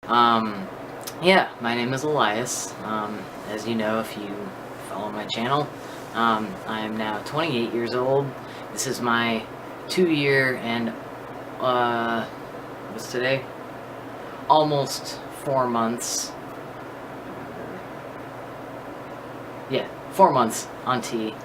Yeah, my name is Elias. As you know, if you follow my channel, I am now 28 years old. This is my 2-year and, what's today? Almost 4 months. Yeah, 4 months on T.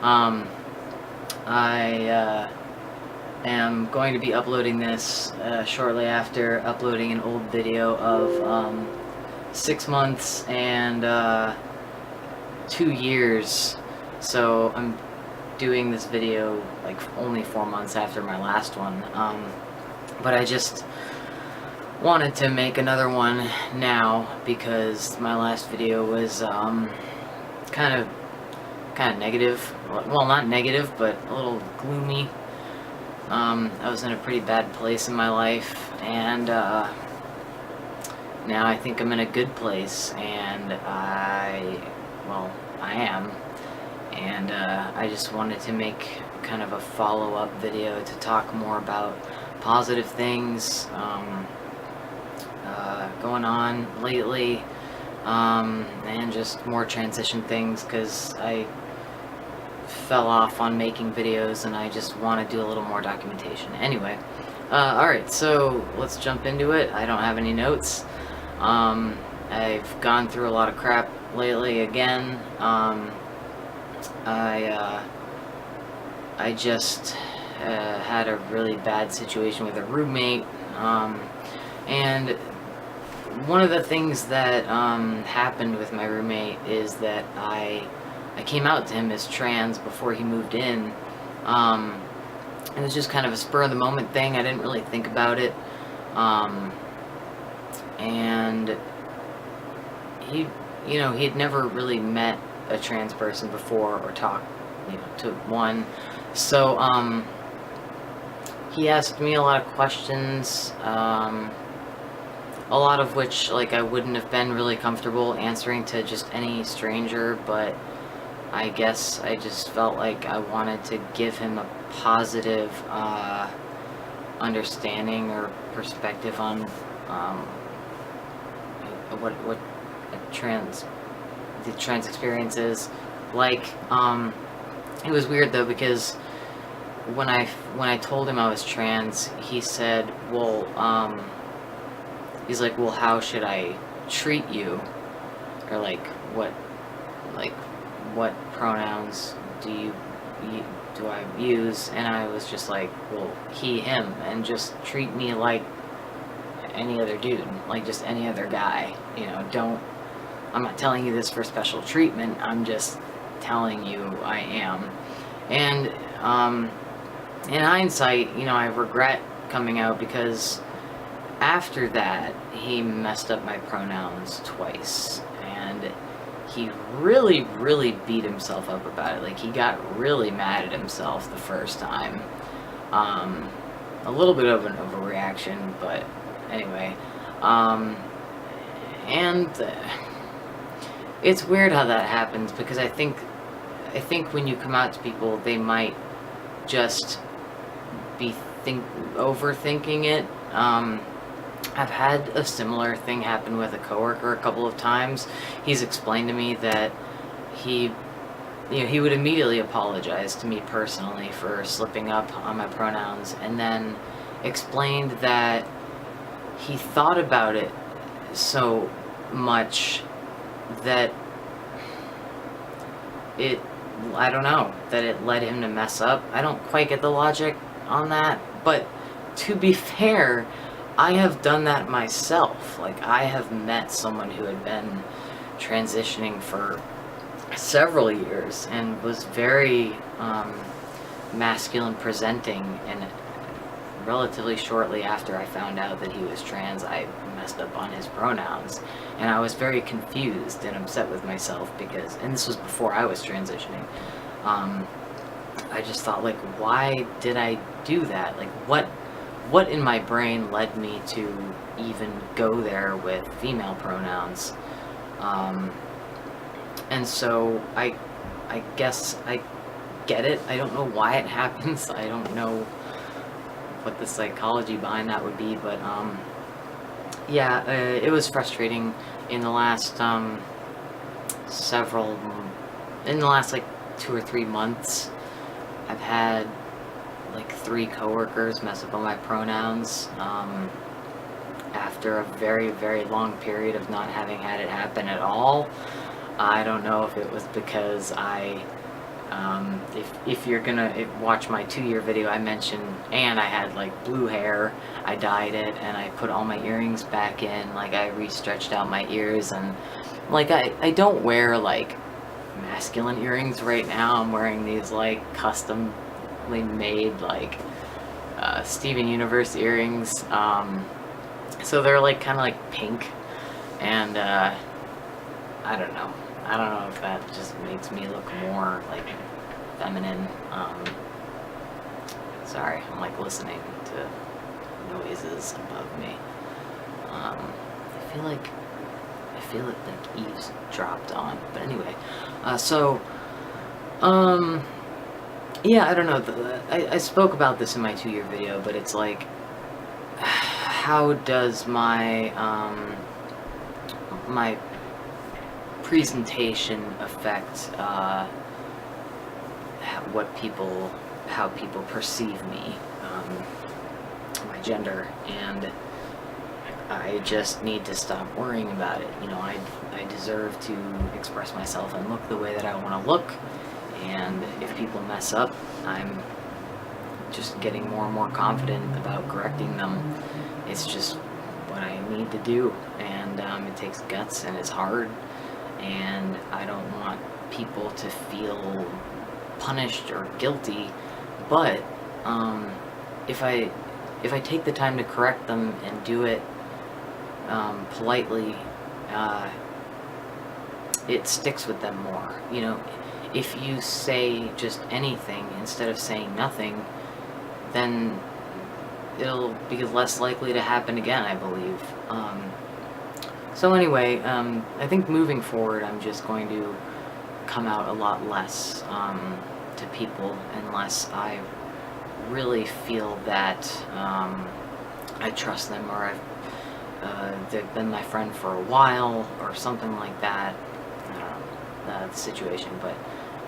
I am going to be uploading this shortly after uploading an old video of 6 months and 2 years. So I'm doing this video like only 4 months after my last one. But I just wanted to make another one now because my last video was kind of negative. Well, not negative, but a little gloomy. I was in a pretty bad place in my life, and now I think I'm in a good place, and I am, and I just wanted to make kind of a follow-up video to talk more about positive things going on lately, and just more transition things, because I fell off on making videos and I just want to do a little more documentation. Anyway, alright, so let's jump into it. I don't have any notes. I've gone through a lot of crap lately again. I just had a really bad situation with a roommate, and one of the things that happened with my roommate is that I came out to him as trans before he moved in. It was just kind of a spur of the moment thing. I didn't really think about it. And he had never really met a trans person before or talked, to one. So, he asked me a lot of questions, a lot of which, like, I wouldn't have been really comfortable answering to just any stranger, but I guess I just felt like I wanted to give him a positive understanding or perspective on what the trans experience is like. It was weird though, because when I told him I was trans, he said, well, he's like, well, how should I treat you, or what pronouns do I use? And I was just like, well, he, him, and just treat me like any other dude, like just any other guy. I'm not telling you this for special treatment, I'm just telling you I am. And in hindsight, I regret coming out, because after that he messed up my pronouns twice, and he really, really beat himself up about it. Like, he got really mad at himself the first time. A little bit of an overreaction, but anyway. And it's weird how that happens, because I think when you come out to people, they might just be overthinking it. I've had a similar thing happen with a coworker a couple of times. He's explained to me that he would immediately apologize to me personally for slipping up on my pronouns, and then explained that he thought about it so much that it led him to mess up. I don't quite get the logic on that, but to be fair, I have done that myself. Like, I have met someone who had been transitioning for several years and was very masculine presenting, and relatively shortly after I found out that he was trans, I messed up on his pronouns, and I was very confused and upset with myself, and this was before I was transitioning. I just thought, like, why did I do that? Like, what in my brain led me to even go there with female pronouns? And so I guess I get it. I don't know why it happens. I don't know what the psychology behind that would be, but yeah, it was frustrating in the last several, in the last like 2 or 3 months. I've had like 3 coworkers mess up on my pronouns after a very, very long period of not having had it happen at all. I don't know if it was because if you're gonna watch my 2-year video, I mentioned, and I had like blue hair, I dyed it, and I put all my earrings back in, like I re-stretched out my ears, and like I don't wear like masculine earrings right now. I'm wearing these like customly made like Steven Universe earrings, so they're like kind of like pink, and I don't know if that just makes me look more like feminine. Sorry, I'm like listening to noises above me. I feel like Eve's dropped on. But anyway, yeah, I don't know. I spoke about this in my 2-year video, but it's like, how does my my presentation affect how people perceive me, my gender, and I just need to stop worrying about it. You know, I deserve to express myself and look the way that I want to look, and if people mess up, I'm just getting more and more confident about correcting them. It's just what I need to do, and it takes guts, and it's hard, and I don't want people to feel punished or guilty, but if I take the time to correct them and do it politely, it sticks with them more. You know, if you say just anything instead of saying nothing, then it'll be less likely to happen again, I believe. So anyway, I think moving forward, I'm just going to come out a lot less to people unless I really feel that I trust them, or they've been my friend for a while or something like that. I don't know the situation, but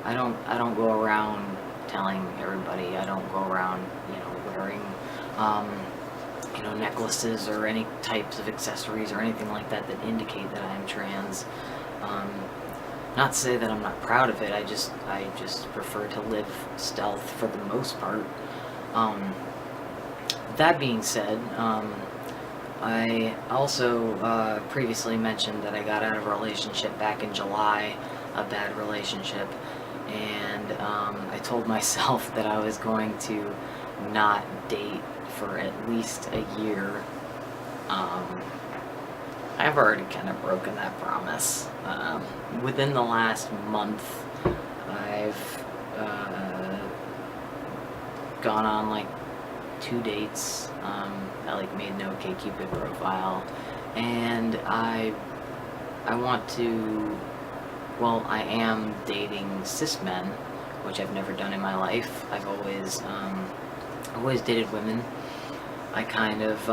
I don't go around telling everybody. I don't go around, wearing necklaces or any types of accessories or anything like that that indicate that I am trans. Not to say that I'm not proud of it. I just prefer to live stealth for the most part. That being said, I also previously mentioned that I got out of a relationship back in July, a bad relationship, and I told myself that I was going to not date for at least a year. I've already kind of broken that promise. Within the last month, I've gone on like 2 dates. I like made an OkCupid profile, and I want to. Well, I am dating cis men, which I've never done in my life. I've always dated women. I kind of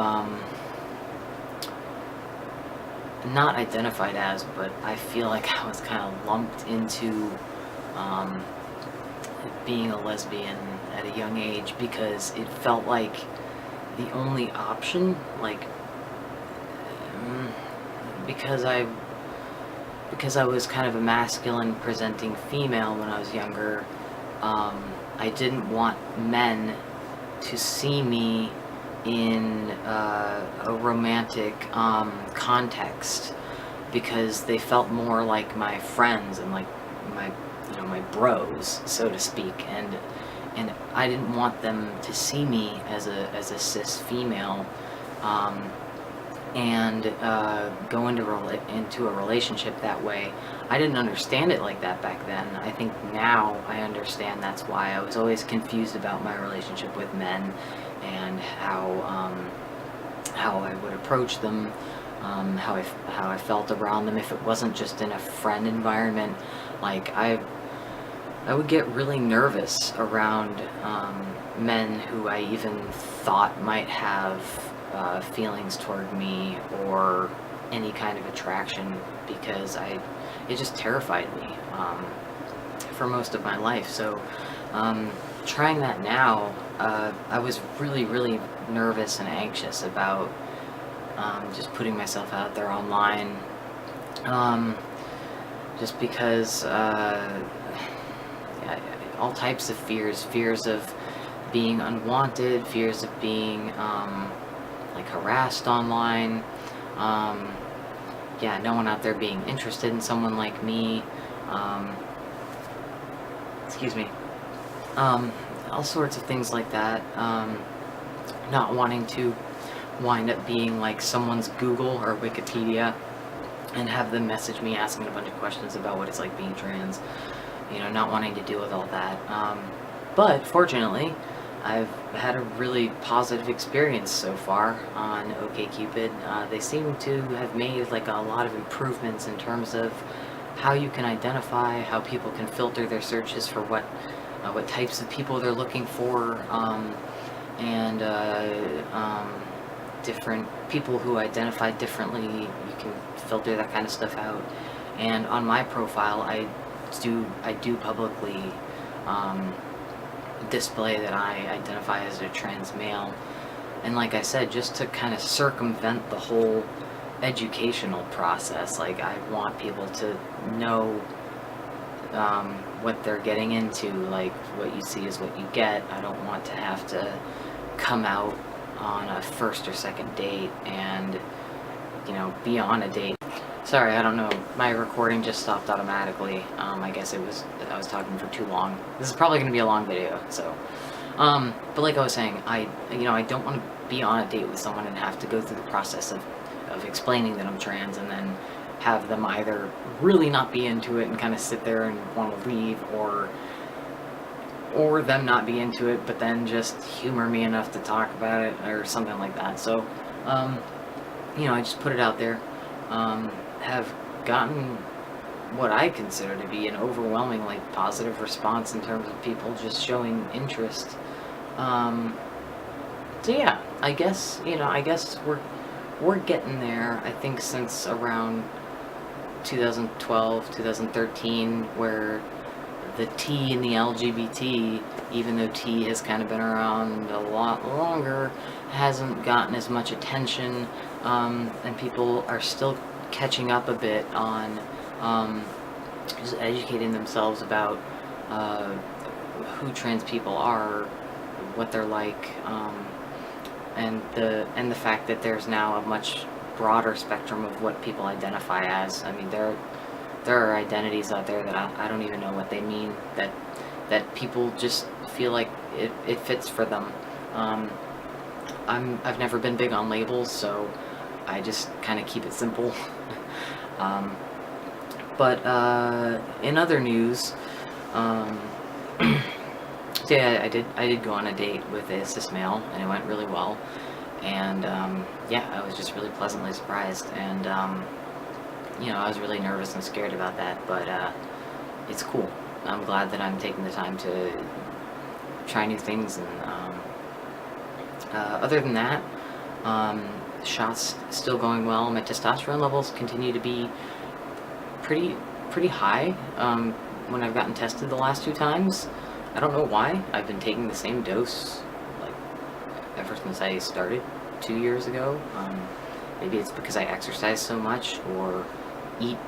not identified as, but I feel like I was kind of lumped into being a lesbian at a young age because it felt like the only option, like because I was kind of a masculine presenting female when I was younger. I didn't want men to see me in a romantic context because they felt more like my friends and like my bros, so to speak, and I didn't want them to see me as a cis female and go into a relationship that way. I didn't understand it like that back then. I think now I understand that's why I was always confused about my relationship with men and how I would approach them, how I felt around them. If it wasn't just in a friend environment, like I would get really nervous around men who I even thought might have feelings toward me or any kind of attraction, because it just terrified me for most of my life. So trying that now, I was really, really nervous and anxious about just putting myself out there online, just because all types of fears of being unwanted, fears of being like harassed online, no one out there being interested in someone like me, excuse me, all sorts of things like that, not wanting to wind up being like someone's Google or Wikipedia and have them message me asking a bunch of questions about what it's like being trans, not wanting to deal with all that. But fortunately, I've had a really positive experience so far on OkCupid. They seem to have made like a lot of improvements in terms of how you can identify, how people can filter their searches for what types of people they're looking for, and different people who identify differently. You can filter that kind of stuff out. And on my profile, I do publicly display that I identify as a trans male. And like I said, just to kind of circumvent the whole educational process, like I want people to know what they're getting into. Like, what you see is what you get. I don't want to have to come out on a first or second date and be on a date. Sorry, I don't know, my recording just stopped automatically. I guess I was talking for too long. This is probably going to be a long video, so but like I was saying, I don't want to be on a date with someone and have to go through the process of explaining that I'm trans, and then have them either really not be into it and kind of sit there and want to leave, or them not be into it but then just humor me enough to talk about it or something like that. So I just put it out there. Have gotten what I consider to be an overwhelming positive response in terms of people just showing interest. So yeah, I guess we're getting there. I think since around 2012, 2013, where the T in the LGBT, even though T has kind of been around a lot longer, hasn't gotten as much attention, and people are still catching up a bit on just educating themselves about who trans people are, what they're like, and the fact that there's now a much broader spectrum of what people identify as. I mean, there are identities out there that I don't even know what they mean, that people just feel like it fits for them. I've never been big on labels, so I just kind of keep it simple. But in other news, yeah, I did go on a date with a cis male, and it went really well. And I was just really pleasantly surprised, and I was really nervous and scared about that, but it's cool. I'm glad that I'm taking the time to try new things. And other than that, shots still going well. My testosterone levels continue to be pretty high when I've gotten tested the last 2 times. I don't know why. I've been taking the same dose ever since I started 2 years ago. Maybe it's because I exercise so much or eat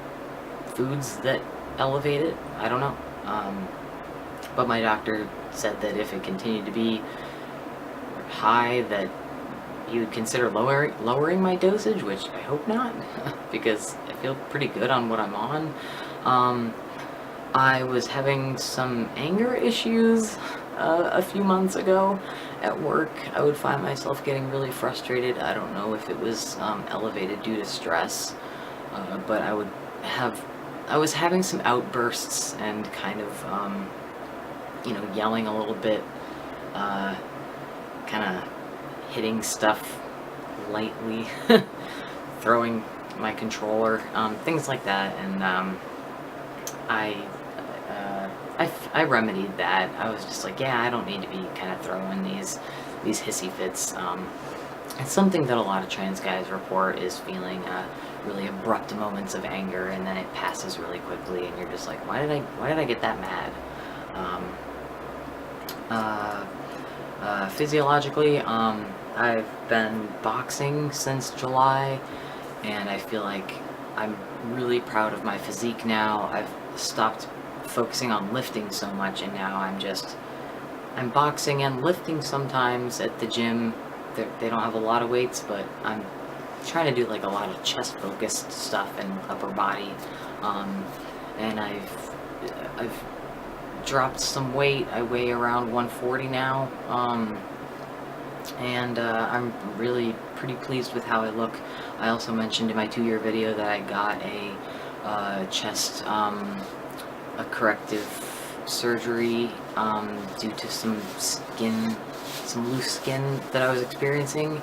foods that elevate it. I don't know. But my doctor said that if it continued to be high, that he would consider lowering my dosage, which I hope not, because I feel pretty good on what I'm on. I was having some anger issues a few months ago at work. I would find myself getting really frustrated. I don't know if it was elevated due to stress, but I was having some outbursts and kind of yelling a little bit, kind of hitting stuff lightly, throwing my controller, things like that. And I remedied that. I was just like, yeah, I don't need to be kind of throwing these hissy fits. It's something that a lot of trans guys report, is feeling really abrupt moments of anger, and then it passes really quickly, and you're just like, why did I get that mad? Um, Physiologically, I've been boxing since July, and I feel like I'm really proud of my physique now. I've stopped focusing on lifting so much, and now I'm boxing and lifting sometimes at the gym. They don't have a lot of weights, but I'm trying to do like a lot of chest focused stuff and upper body. Um, and I've dropped some weight. I weigh around 140 now. And I'm really pretty pleased with how I look. I also mentioned in my 2-year video that I got a chest, a corrective surgery due to some loose skin that I was experiencing.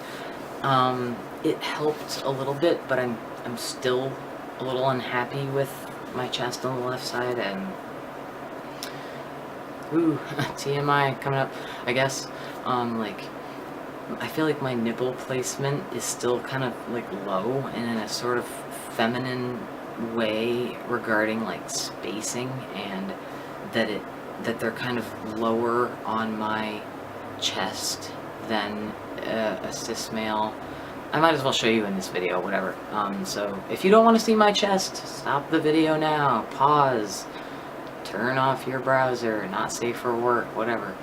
It helped a little bit, but I'm still a little unhappy with my chest on the left side, and ooh, TMI coming up, I guess. Like, I feel like my nipple placement is still kind of like low and in a sort of feminine way regarding like spacing, and that they're kind of lower on my chest than a cis male. I might as well show you in this video, whatever. So if you don't want to see my chest, stop the video now, pause, turn off your browser, not safe for work, whatever.